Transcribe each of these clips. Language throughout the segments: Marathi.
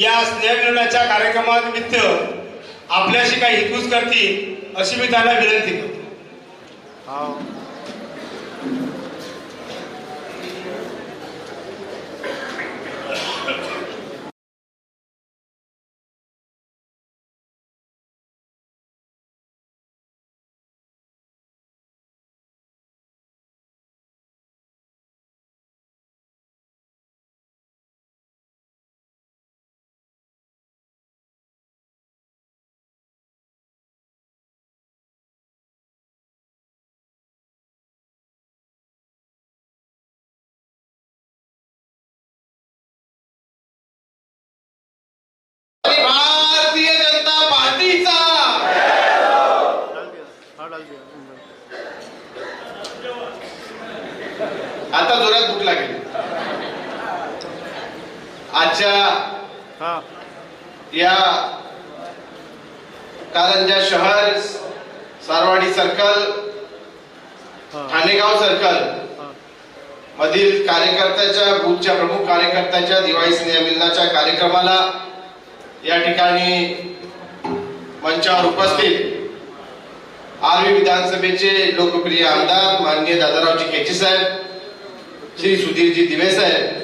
या स्नेहमिलनाच्या कार्यक्रमानिमित्त आपल्याशी काही हितगुज करतील अशी मी त्यांना विनंती करतो. भारतीय जनता पार्टीचा आता जोरात भूक लागेल. आजच्या या कारंजा शहर, सारवाडी सर्कल, ठाणेगाव सर्कल मधील कार्यकर्त्याच्या, बूथच्या प्रमुख कार्यकर्त्याच्या दिवाळी स्नेहमिलनाच्या कार्यक्रमाला या ठिकाणी मंचावर उपस्थित आर्वी विधानसभेचे लोकप्रिय आमदार माननीय दादारावजी केची साहेब, श्री सुधीरजी दिवे साहेब,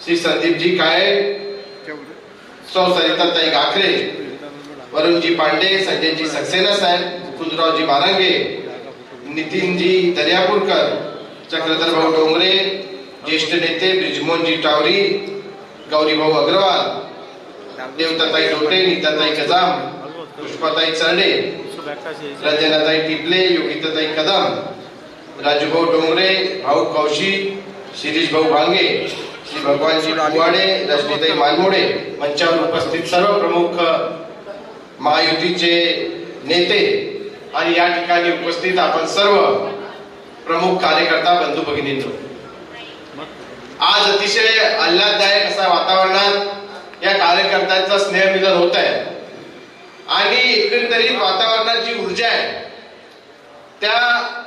श्री संदीपजी काळे, सौ सरिताताई गाखरे, वरुणजी पांडे, संजयजी सक्सेना साहेब, मुकुंदरावजी बारांगे, नितीनजी दर्यापूरकर, चक्रधर भाऊ डोंगरे, ज्येष्ठ नेते ब्रिजमोहनजी टावरी, गौरीभाऊ अग्रवाल, देवताताई डोटे, नीताताई कजाम, पुष्पाताई चरडे, रंजनाताई टिपले, योगिताताई कदम, राजूभाऊ डोंगरे, भाऊ कौशी, शिरीष भाऊ भांगे, श्री भगवानजी बुवाडे, रजनीताई मानमोडे, मंचावर उपस्थित सर्व प्रमुख महायुतीचे नेते आणि या ठिकाणी उपस्थित आपण सर्व प्रमुख कार्यकर्ता बंधू भगिनींनो, आज अतिशय आल्हाददायक असा वातावरणात या कार्यकर्त्यांचा स्नेहमिलन होत आहे आणि एकंदरीत वातावरणात जी ऊर्जा आहे त्या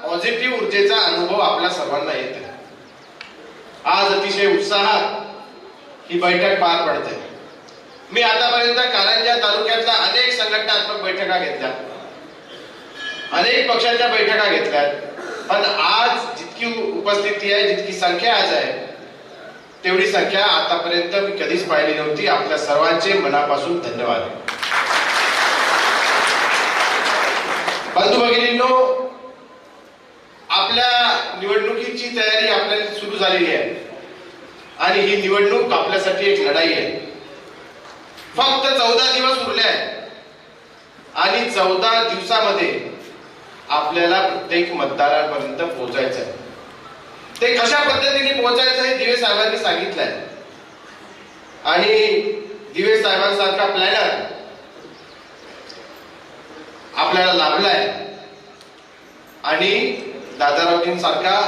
पॉझिटिव्ह ऊर्जेचा अनुभव आपल्या सर्वांना येत आहे. आज अतिशय उत्साहात ही बैठक पार पडते. मी आतापर्यंत कारंजा तालुक्यातल्या अनेक संघटनात्मक बैठका घेतल्या, अनेक पक्षाच्या बैठका घेतल्या, पण आज जितकी उपस्थिती आहे, जितकी संख्या आज आहे, तेवढी संख्या आतापर्यंत मी कधीच पाहिली नव्हती. आपल्या सर्वांचे मनापासून धन्यवाद. बंधू भगिनींनो, आपल्या निवडणुकीची तयारी आपल्याला सुरू झालेली आहे आणि ही निवडणूक आपल्यासाठी एक लढाई आहे. फक्त 14 दिवस उरले आहेत आणि 14 दिवसामध्ये आपल्याला प्रत्येक मतदारांपर्यंत पोहोचायचं आहे. ते कशा पद्धतीने पोहोचायचं हे दिवे साहेबांनी सांगितलंय आणि दिवे साहेबांसारखा प्लॅनर आपल्याला लाभलाय आणि दादारावजींसारखा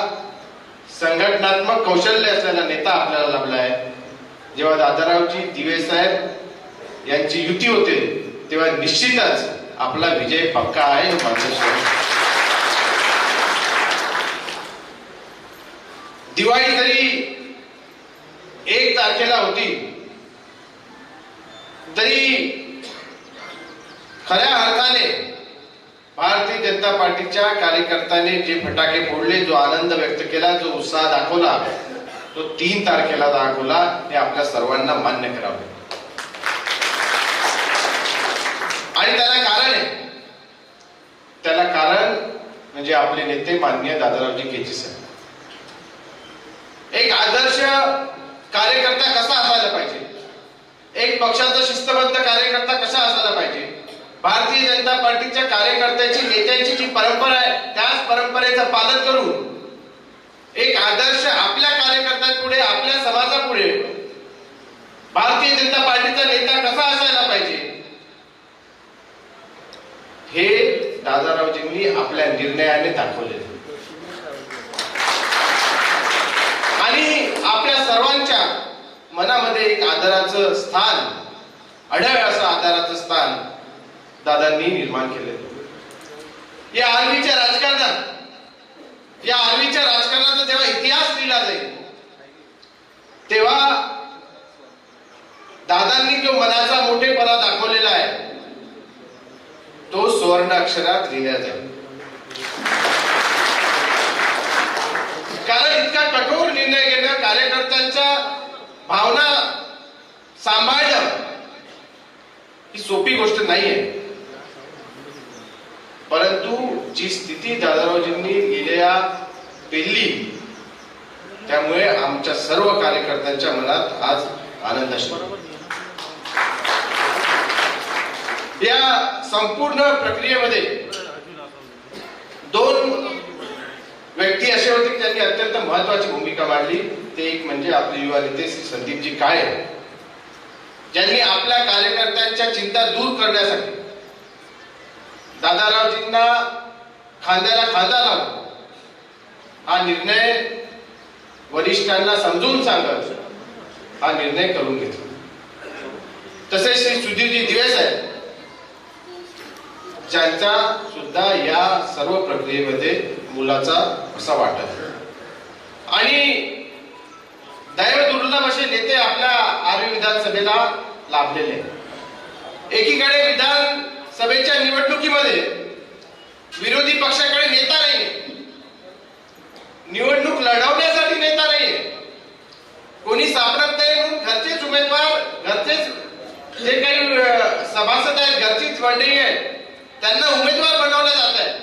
संघटनात्मक कौशल्य असलेला नेता आपल्याला लाभलाय. जेव्हा दादारावजी दिवे साहेब यांची युती होते तेव्हा निश्चितच आपला विजय पक्का आहे. दिवाळी जरी 1 तारखेला होती तरी खऱ्या अर्थाने भारतीय जनता पार्टीच्या कार्यकर्त्यांनी जे फटाके फोडले, जो आनंद व्यक्त केला, जो उत्साह दाखवला, तो 3 तारखेला दाखवला हे आपल्या सर्वांना मान्य करावं. आणि त्याला कारण आहे, त्याला कारण म्हणजे आपले नेते माननीय दादारावजी केची साहेब. एक आदर्श कार्यकर्ता कसा असायला पाहिजे, एक पक्षाचा शिस्तबद्ध कार्यकर्ता कसा असायला पाहिजे, भारतीय जनता पार्टीच्या कार्यकर्त्याची, नेत्यांची जी परंपरा आहे त्याच परंपरेचं पालन करून एक आदर्श आपल्या कार्यकर्त्यांपुढे, आपल्या समाजापुढे भारतीय जनता पार्टीचा नेता कसा असायला पाहिजे हे दादारावजींनी आपल्या निर्णयाने दाखवले आणि आपल्या सर्वांच्या मनामध्ये एक आदराचं स्थान, अढळ असं आदराचं स्थान दादांनी निर्माण केले. या आर्वीच्या राजकारणाचा जेव्हा इतिहास लिहिला जाईल तेव्हा दादांनी जो मनाचा मोठेपणा दाखवलेला आहे तो सुवर्ण अक्षरात लिहिला जाईल. कारण इतका कठोर निर्णय घेणं, कार्यकर्त्यांच्या भावना सांभाळणं ही सोपी गोष्ट नाहीये. परंतु जी स्थिती दादारावजींनी गेल्या पेलली त्यामुळे आमच्या सर्व कार्यकर्त्यांच्या मनात आज आनंद असतो. या संपूर्ण प्रक्रियेमध्ये दोन व्यक्ती असे होते की ज्यांनी अत्यंत महत्वाची भूमिका मांडली. ते एक म्हणजे आपले युवा नेते श्री संदीपजी काळे, ज्यांनी आपल्या कार्यकर्त्यांच्या चिंता दूर करण्यासाठी दादारावजींना खांद्याला खांदा लावून हा निर्णय वरिष्ठांना समजून सांगत हा निर्णय करून घेतला. तसेच श्री सुधीरजी दिवे साहेब, ज्यांचा सुद्धा या सर्व प्रक्रियेमध्ये मुलाचा असा वाटत. आणि दैव दुर्लभ असे नेते आपल्या आर्वी विधानसभेला लाभलेले. एकीकडे विधानसभेच्या निवडणुकीमध्ये विरोधी पक्षाकडे नेता नाहीये, निवडणूक लढवण्यासाठी नेता नाहीये, कोणी सापडत नाही म्हणून घरचेच उमेदवार, घरचेच जे काही सभासद आहेत, घरचीच मंडळी आहे, त्यांना उमेदवार बनवलं जात आहे.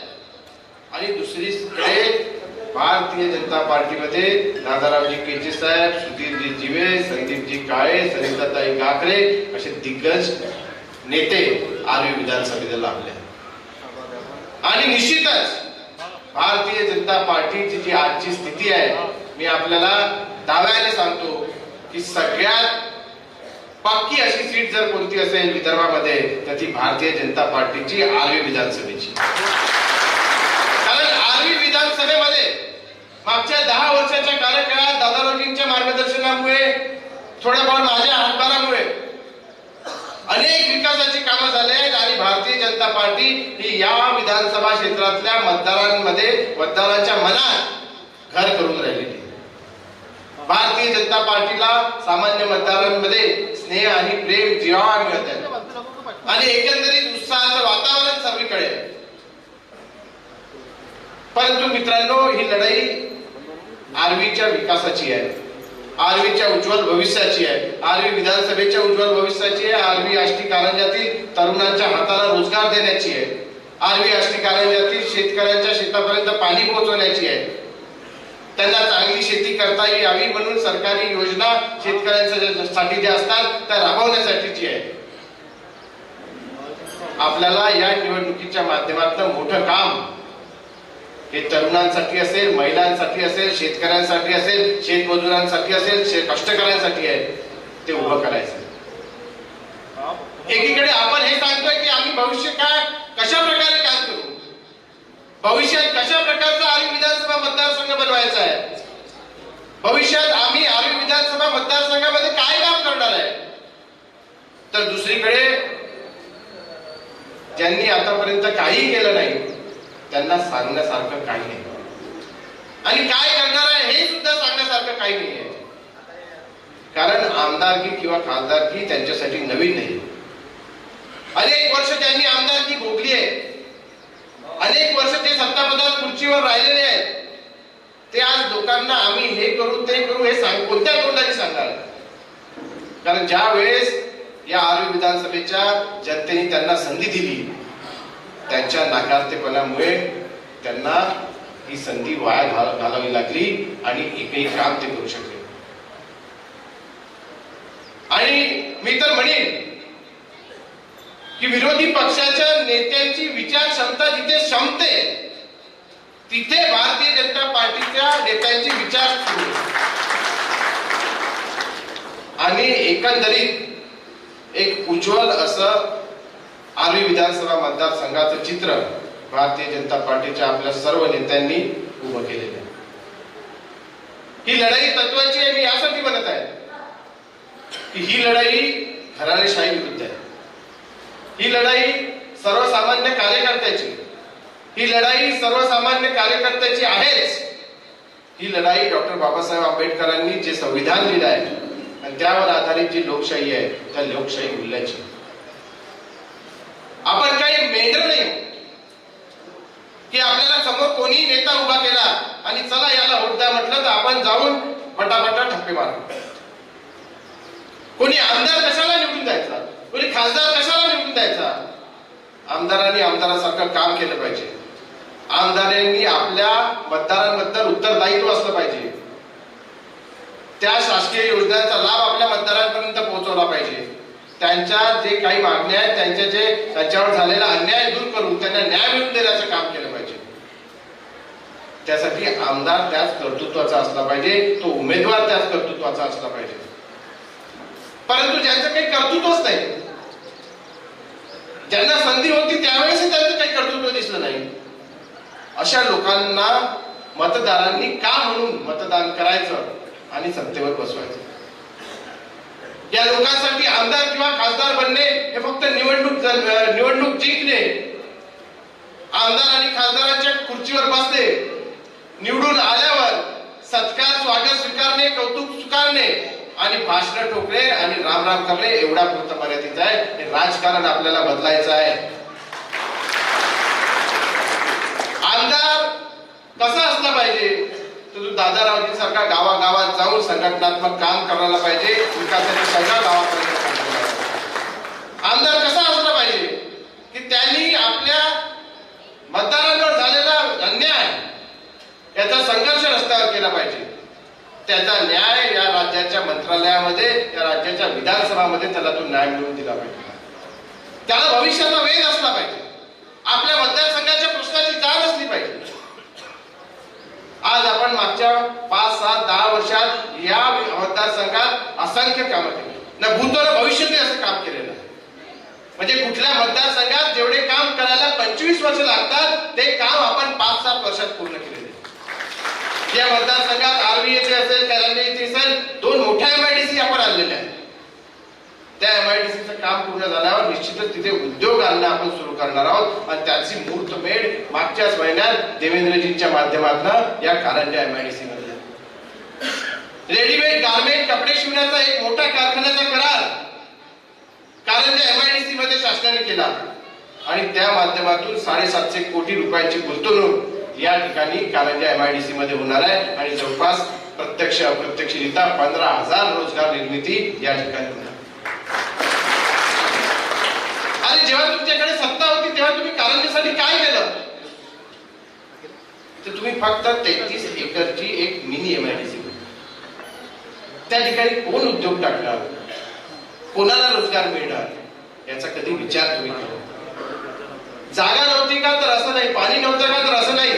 आणि दुसरीकडे भारतीय जनता पार्टीमध्ये दादारावजी केचे साहेब, सुधीरजी दिवे, संदीपजी काळे, सरिताताई काकडे असे दिग्गज नेते आर्वी विधानसभेला लाभले. आणि निश्चितच भारतीय जनता पार्टीची जी आजची स्थिती आहे, मी आपल्याला दाव्याने सांगतो की सगळ्यात पक्की अशी सीट जर कोणती असेल विदर्भामध्ये तर ती भारतीय जनता पार्टीची आर्वी विधानसभेची. कारण आर्वी विधानसभेमध्ये मागच्या 10 वर्षाच्या कार्यकाळात दादारावजींच्या मार्गदर्शनामुळे, थोड्याफार माझ्या हातभारामुळे अनेक विकासाची कामं झाली आहेत. आणि भारतीय जनता पार्टी ही या विधानसभा क्षेत्रातल्या मतदारांच्या मनात घर करून राहिलेली. भारतीय जनता पार्टीला सामान्य मतदारांमध्ये स्नेह आणि प्रेम जिव्हाळा मिळत आहे आणि एकंदरीत उत्साहाचं वातावरण सर्वीकडे. परंतु मित्रांनो, ही लढाई आर्वीच्या विकासाची आहे, आर्वीच्या उज्ज्वल भविष्याची आहे, आर्वी विधानसभेच्या उज्ज्वल भविष्याची आहे, आर्वी आष्टी कारंजातील तरुणांच्या हाताला रोजगार देण्याची आहे, आर्वी आष्टी कारंजातील शेतकऱ्यांच्या शेतापर्यंत पाणी पोहोचवण्याची आहे, त्यांना चांगली शेती करता यावी म्हणून सरकारी योजना शेतकऱ्यांसाठी ज्या असतात त्या राबवण्यासाठीची आहे. आपल्याला या निवडणुकीच्या माध्यमातून मोठं काम हे तरुणांसाठी असेल, महिलांसाठी असेल, शेतकऱ्यांसाठी असेल, शेतमजुरांसाठी असेल, कष्टकऱ्यांसाठी आहे, ते उभं करायचं. एकीकडे आपण हे सांगतोय की आम्ही भविष्य काय कशा प्रकारे काम करू, भविष्यात कशा प्रकारचा आर्वी विधानसभा मतदारसंघ बनवायचा आहे, भविष्यात आम्ही आर्वी विधानसभा मतदारसंघामध्ये काय काम करणार आहे. तर दुसरीकडे ज्यांनी आतापर्यंत काही केलं नाही त्यांना सांगण्यासारखं काही नाही आणि काय करणार आहे हे सुद्धा सांगण्यासारखं काही नाही आहे. कारण आमदारकी किंवा खासदारकी त्यांच्यासाठी नवीन नाही. अनेक वर्ष त्यांनी आमदारकी भोगली आहे, अनेक वर्ष ते सत्ताप्रधान खुर्चीवर राहिलेले आहेत. ते आज लोकांना आम्ही हे करू ते करू हे कोणत्या तोंडाने सांगणार. कारण ज्या वेळेस या आर्वी विधानसभेच्या जनतेने त्यांना संधी दिली, त्यांच्या नाकारतेपणामुळे त्यांना ही संधी वाया घालावी लागली आणि एकही काम ते करू शकले. आणि मी तर म्हणेन की विरोधी पक्षाच्या नेत्यांची विचार क्षमता जिथे संपते तिथे भारतीय जनता पार्टीच्या नेत्यांची विचार सुरू. आणि एकंदरीत एक उज्ज्वल असं आर्वी विधानसभा मतदारसंघाचं चित्र भारतीय जनता पार्टीच्या आपल्या सर्व नेत्यांनी उभं केलेलं आहे. ही लढाई तत्वाची आहे. मी यासाठी म्हणत आहे की ही लढाई घराणेशाही विरुद्ध आहे, ही लढाई सर्वसामान्य कार्यकर्त्याची, ही लढाई सर्वसामान्य कार्यकर्त्याची आहेच. ही लढाई डॉक्टर बाबासाहेब आंबेडकरांनी जे संविधान लिहिलं आहे आणि त्यावर आधारित जी लोकशाही आहे त्या लोकशाही मूल्याची. आपण काही मेंढर नाही की आपल्याला समोर कोणी नेता उभा केला आणि चला याला वोट द्या म्हटलं तर आपण जाऊन पटापटा ठप्पे मारू. कोणी आमदार कशाला निवडून द्यायचा, कोणी खासदार कशाला निवडून द्यायचा. आमदारांनी आमदारासारखं काम केलं पाहिजे. आमदारांनी आपल्या मतदारांबद्दल उत्तरदायित्व असलं पाहिजे. त्या शासकीय योजनांचा लाभ आपल्या मतदारांपर्यंत पोहोचवला पाहिजे. त्यांच्या जे काही मागण्या आहेत त्यांच्यावर झालेला अन्याय दूर करून त्यांना न्याय मिळवून देण्याचं काम केलं पाहिजे. त्यासाठी आमदार त्याच कर्तृत्वाचा असला पाहिजे, तो उमेदवार त्याच कर्तृत्वाचा असला पाहिजे. परंतु ज्यांचं काही कर्तृत्वच नाही, ज्यांना संधी होती त्यावेळेस त्यांचं काही कर्तृत्व दिसलं नाही, अशा लोकांना मतदारांनी का म्हणून मतदान करायचं आणि सत्तेवर बसवायचं. या लोकांसाठी आमदार किंवा खासदार बनणे हे फक्त निवडणूक जिंकणे, आमदार आणि खासदारांच्या खुर्चीवर बसणे, निवडून आल्यावर सत्कार स्वागत स्वीकारणे, कौतुक स्वीकारणे आणि भाषण ठोकणे आणि राम राम करणे एवढा पुरतं मर्यादित आहे. हे राजकारण आपल्याला बदलायचं आहे. आमदार कसा असला पाहिजे, तो दादारावजी सारखा गावागावात जाऊन संघटनात्मक काम करायला पाहिजे, विकासाच्या सगळ्या गावापर्यंत पोहोचवायला पाहिजे. आमदार कसा असला पाहिजे की त्यांनी आपल्या मतदारांवर झालेला अन्याय याचा संघर्ष रस्त्यावर केला पाहिजे. त्याचा न्याय या राज्याच्या मंत्रालयामध्ये, या राज्याच्या विधानसभामध्ये त्याला तो न्याय मिळवून दिला पाहिजे. त्याला भविष्याचा वेध असला पाहिजे. आपल्या मतदारसंघाच्या प्रश्नाची जाण असली पाहिजे. आज आपण मागच्या 5, 7, 10 वर्षात या मतदारसंघात असंख्य कामं केली. ना भूत ना भविष्यात असं काम केलेलं आहे. म्हणजे कुठल्या मतदारसंघात जेवढे काम करायला 25 वर्ष लागतात ते काम आपण 5-7 वर्षात पूर्ण केलेले. या मतदारसंघात आरबीएचे असेल, कॅलंडरीचे असेल, 2 मोठ्या एमआयडीसी आपण आणलेल्या आहेत. त्या एमआयडीसीचं काम पूर्ण झाल्यावर निश्चितच तिथे उद्योग आणणं आपण सुरू करणार आहोत आणि त्याची मुहूर्तमेढ मागच्याच महिन्यात देवेंद्रजींच्या माध्यमातून या कारंजा एमआयडीसी मध्ये रेडीमेड गारमेंट कपडे शिवण्याचा एक मोठा कारखान्याचा करार कारंजा एमआयडीसी मध्ये शासनाने केला आणि त्या माध्यमातून 750 कोटी रुपयांची गुंतवणूक या ठिकाणी कारंजा एमआयडीसी मध्ये होणार आहे आणि जवळपास प्रत्यक्ष अप्रत्यक्षरित्या 15,000 रोजगार निर्मिती या ठिकाणी होणार. आणि जेव्हा तुमच्याकडे सत्ता होती तेव्हा तुम्ही कारंजासाठी काय केलं, तर तुम्ही फक्त 33 एकरची एक मिनी एमआयडीसी, त्या ठिकाणी कोण उद्योग टाकणार, कोणाला रोजगार मिळणार याचा कधी विचार तुम्ही केला. जागा नव्हती का तर असं नाही, पाणी नव्हतं का तर असं नाही,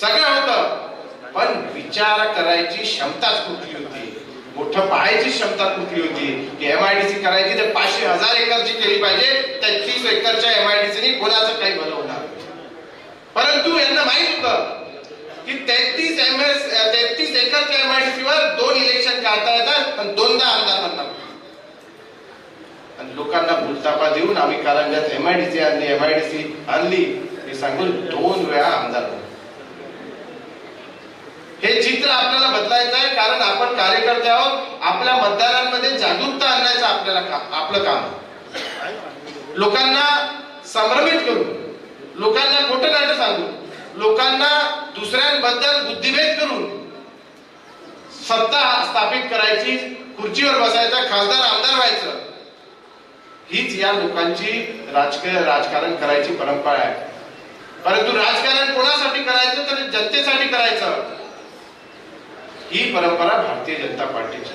सगळं होतं, पण विचार करायची क्षमताच कुठली होती, मोठं पाहायची क्षमता कुठली होती की एमआयडीसी करायची तर 500,000 एकरची केली पाहिजे. 33 एकरच्या एमआयडीसीने कोणाचं काही भलं होणार. परंतु यांना माहित होतं की 33 एकरच्या एमआयडीसीवर 2 इलेक्शन काढता येतात आणि 2दा आमदार बनणार. आणि लोकांना भूलतापा देऊन आम्ही कारंजात एमआयडीसी आणली हे सांगून 2 वेळा आमदार बनलो. हे चित्र आपल्याला बदलायचं आहे, कारण आपण कार्यकर्ते आहोत. आपल्या मतदारांमध्ये जागरूकता आणण्याचं आपलं काम. लोकांना संभ्रमित करून, लोकांना खोटं नाटं सांगून, लोकांना दुसऱ्यांबद्दल बुद्धिभेद करून सत्ता स्थापित करायची, खुर्चीवर बसायचा, खासदार आमदार व्हायचं, हीच या लोकांची राजकारण करायची परंपरा आहे. परंतु राजकारण कोणासाठी करायचं तर जनतेसाठी करायचं, ही परंपरा भारतीय जनता पार्टीची.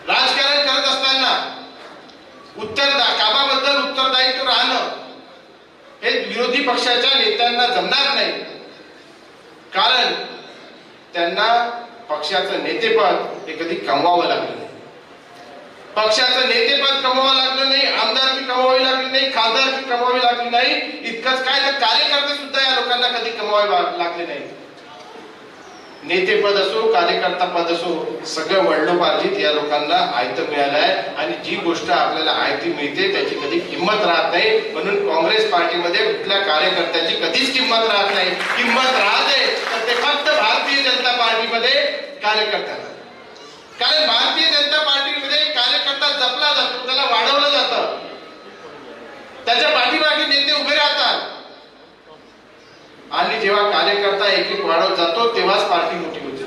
राजकारण करत असताना कामाबद्दल उत्तरदायित्व राहणं हे विरोधी पक्षाच्या नेत्यांना जमणार नाही. कारण त्यांना पक्षाचं नेतेपद हे कधी कमवावं लागलं नाही. पक्षाचं नेतेपद कमवावं लागलं नाही, आमदारकी कमवावी लागली नाही, खासदारकी कमवावी लागली नाही. इतकंच काय तर कार्यकर्ते सुद्धा या लोकांना कधी कमवावे लागले नाही. नेतेपद असो, कार्यकर्ता पद असो, सगळं वडिलोपार्जित या लोकांना आयतं मिळालं आहे. आणि जी गोष्ट आपल्याला आयती मिळते त्याची कधी किंमत राहत नाही. म्हणून काँग्रेस पार्टीमध्ये कुठल्या कार्यकर्त्याची कधीच किंमत राहत नाही. किंमत राहते तर ते फक्त भारतीय जनता पार्टीमध्ये कार्यकर्त्यांना. कारण भारतीय जनता पार्टीमध्ये कार्यकर्ता जपला जातो, त्याला वाढवलं जातं, त्याच्या पाठीमागे नेते उभे राहतात आणि जेव्हा कार्यकर्ता एक एक वाढवत जातो तेव्हाच पार्टी मोठी होते.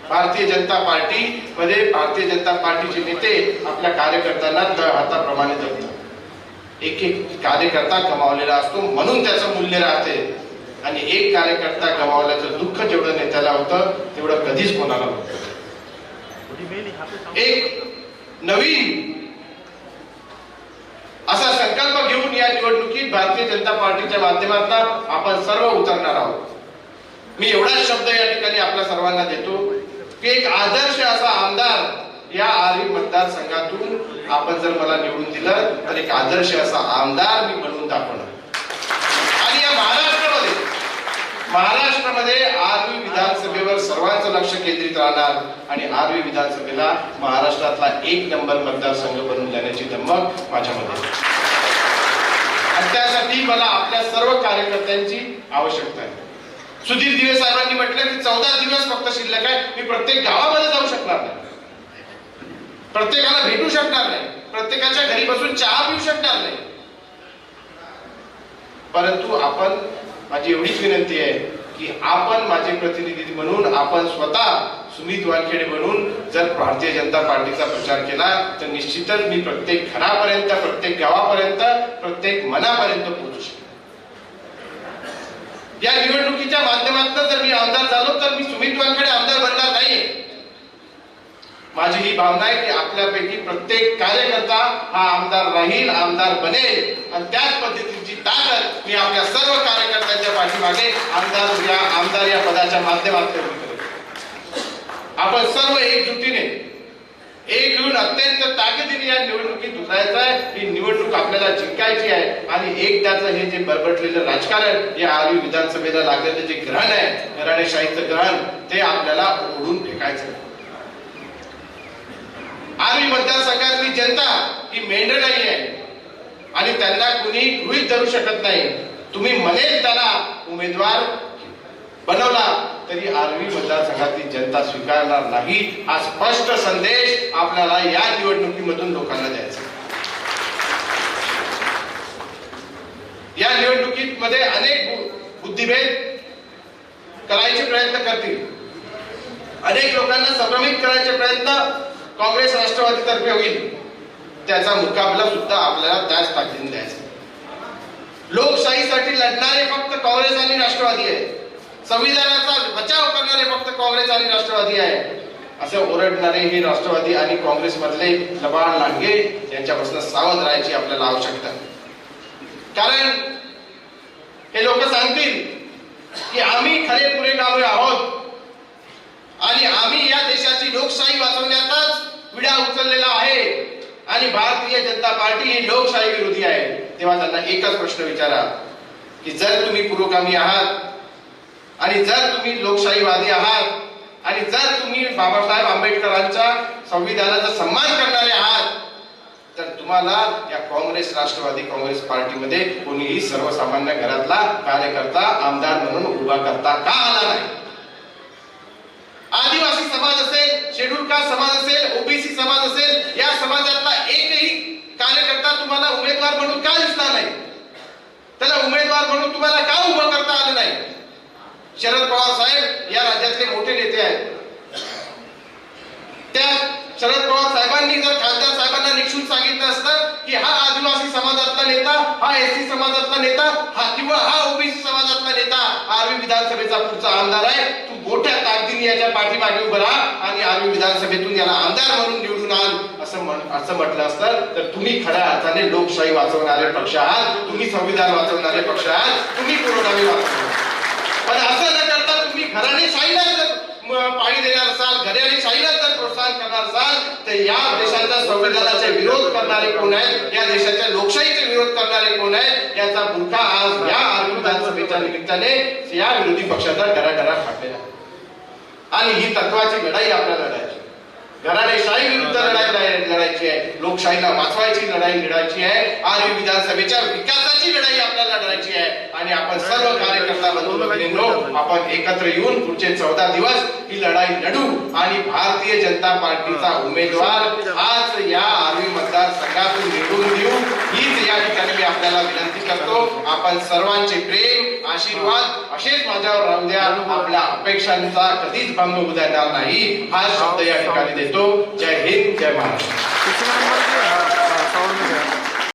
भारतीय जनता पार्टी मध्ये भारतीय जनता पार्टीचे नेते आपल्या कार्यकर्त्यांना हाताप्रमाणे जपतात. एक एक कार्यकर्ता गमावलेला असतो म्हणून त्याचं मूल्य राहते आणि एक कार्यकर्ता गमावल्याचं दुःख जेवढं नेत्याला होतं तेवढं कधीच कोणाला होतं. एक नवीन असा संकल्प घेऊन या निवडणुकीत भारतीय जनता पार्टीच्या माध्यमातून आपण सर्व उतरणार आहोत. मी एवढाच शब्द या ठिकाणी आपल्या सर्वांना देतो की एक आदर्श असा आमदार या आर्वी मतदारसंघातून आपण जर मला निवडून दिलं तर एक आदर्श असा आमदार मी बनवून दाखवणार. आणि या महाराष्ट्रामध्ये आर्वी विधानसभेवर सर्वांचं लक्ष केंद्रित राहणार आणि आर्वी विधानसभेला महाराष्ट्रातला 1 नंबर मतदारसंघ बनवून देण्याची धमक माझ्यामध्ये. आणि त्यासाठी मला आपल्या सर्व कार्यकर्त्यांची आवश्यकता आहे. सुधीर दिवे साहेबांनी म्हटलं की 14 दिवस फक्त शिल्लक आहे. मी प्रत्येक गावामध्ये जाऊ शकणार नाही, प्रत्येकाला भेटू शकणार नाही, प्रत्येकाच्या घरी बसून चहा पिऊ शकणार नाही, परंतु आपण माझी एवढीच विनंती आहे की आपण माझे प्रतिनिधी म्हणून आपण स्वतः सुमित वानखेडे म्हणून जर भारतीय जनता पार्टीचा प्रचार केला तर निश्चितच मी प्रत्येक घरापर्यंत, प्रत्येक गावापर्यंत, प्रत्येक मनापर्यंत पोहोचू शकतो. या निवडणुकीच्या माध्यमातून जर मी आमदार झालो तर मी सुमित वानखेडे आमदार बनणार नाहीये. माझी ही भावना आहे की आपल्यापैकी प्रत्येक कार्यकर्ता हा आमदार राहील, आमदार बनेल आणि त्याच पद्धतीची ताकद मी आपल्या सर्व कार्यकर्त्यांच्या पाठीमागे आमदार या पदाच्या माध्यमातून करेल. आपण सर्व एकजुटीने एक होऊन अत्यंत ताकदीने या निवडणुकीत उतरायचं आहे. ही निवडणूक आपल्याला जिंकायची आहे आणि एकदाच हे जे बरबटलेलं राजकारण या आर्वी विधानसभेला लागलेलं जे ग्रहण आहे, घराणेशाहीचं ग्रहण, ते आपल्याला ओढून फेकायचं आहे. आर्वी मतदारसंघातली जनता ही मेंढर नाही आहे आणि त्यांना कुणी गृहीत धरू शकत नाही. तुम्ही मनेल त्याला उमेदवार बनवला तरी आर्वी मतदारसंघातली जनता स्वीकारणार नाही. हा स्पष्ट संदेश आपल्याला या निवडणुकीमधून लोकांना द्यायचा. या निवडणुकीमध्ये अनेक बुद्धिभेद करायचे प्रयत्न करतील, अनेक लोकांना संभ्रमित करायचे प्रयत्न काँग्रेस राष्ट्रवादीतर्फे होईल. त्याचा मुकाबला सुद्धा आपल्याला त्याच ताकदीने द्यायचा. लोकशाहीसाठी लढणारे फक्त काँग्रेस आणि राष्ट्रवादी आहे, संविधानाचा बचाव करणारे फक्त काँग्रेस आणि राष्ट्रवादी आहे, असे ओरडणारे हे राष्ट्रवादी आणि काँग्रेस मधले लबाड लांडगे यांच्यापासून सावध राहायची आपल्याला आवश्यकता आहे. कारण हे लोक सांगतील की आम्ही खरे पुरेगामी आहोत आणि आम्ही या देशाची लोकशाही वाचवण्याचाच विडा उचललेला आहे आणि भारतीय जनता पार्टी ही लोकशाही विरोधी आहे. तेव्हा त्यांना एकच प्रश्न विचारा की जर तुम्ही पुरोगामी आहात आणि जर तुम्ही लोकशाहीवादी आहात आणि जर तुम्ही बाबासाहेब आंबेडकरांच्या संविधानाचा सन्मान करणारे आहात तर तुम्हाला या काँग्रेस राष्ट्रवादी काँग्रेस पार्टीमध्ये कोणीही सर्वसामान्य घरातला कार्यकर्ता आमदार म्हणून उभा करता का आला नाही? आदिवासी समाज असेल, शेड्यूल कास्ट समाज असेल, ओबीसी समाज असेल, या समाजातला एकही कार्यकर्ता तुम्हाला उमेदवार म्हणून का दिसला नाही? त्याला उमेदवार म्हणून तुम्हाला का उभं करता आलं नाही? शरद पवार साहेब या राज्यातले मोठे नेते आहेत. त्या शरद पवार साहेबांनी जर खासदार साहेबांना निक्षून सांगितलं असतं की हा आदिवासी समाजातला नेता, हा एससी समाजातला नेता, हा किंवा हा ओबीसी समाजातला नेता आर्वी विधानसभेचा पुढचा आमदार आहे, तू मोठ्या ताकदीने याच्या पाठीमागे उभं राहा आणि आर्वी विधानसभेतून याला आमदार म्हणून निवडून आण असं म्हटलं असतं तर तुम्ही खऱ्या अर्थाने लोकशाही वाचवणारे पक्ष आहात, तुम्ही संविधान वाचवणारे पक्ष आहात, तुम्ही पुरोगामी वाचवणार. पण असं न करता तुम्ही घराणेशाहीला जर पाणी देणार असाल, घराणेशाहीला जर प्रोत्साहन करणार असाल तर या देशाच्या संविधानाचे विरोध करणारे कोण आहेत, या देशाच्या लोकशाहीचे विरोध करणारे कोण आहेत याचा बुरखा आज या आर्वी विधानसभेच्या निमित्ताने या विरोधी पक्षाचा घराघरा फाटलेला आहे. आणि ही तत्वाची लढाई आपल्याला लढायची, घराणेशाही विरुद्ध लढायची आहे, लोकशाहीला वाचवायची लढाई लढायची आहे, आर्वी विधानसभेच्या विकासाची लढाई आपल्याला लढायची आहे. आणि आपण सर्व कार्यकर्ता बंधू भगिनींनो आपण एकत्र येऊन पुढचे 14 दिवस ही लढाई लढू आणि भारतीय जनता पार्टीचा उमेदवार आज या आर्वी मतदारसंघातून निवडून देऊ हीच या ठिकाणी मी आपल्याला विनंती करतो. आपण सर्वांचे प्रेम आशीर्वाद असेच माझ्यावर राहू द्या. आपल्या अपेक्षांचा कधीच भंग होऊ देणार नाही हा शब्द या ठिकाणी देतो. जय हिंद, जय महाराष्ट्र.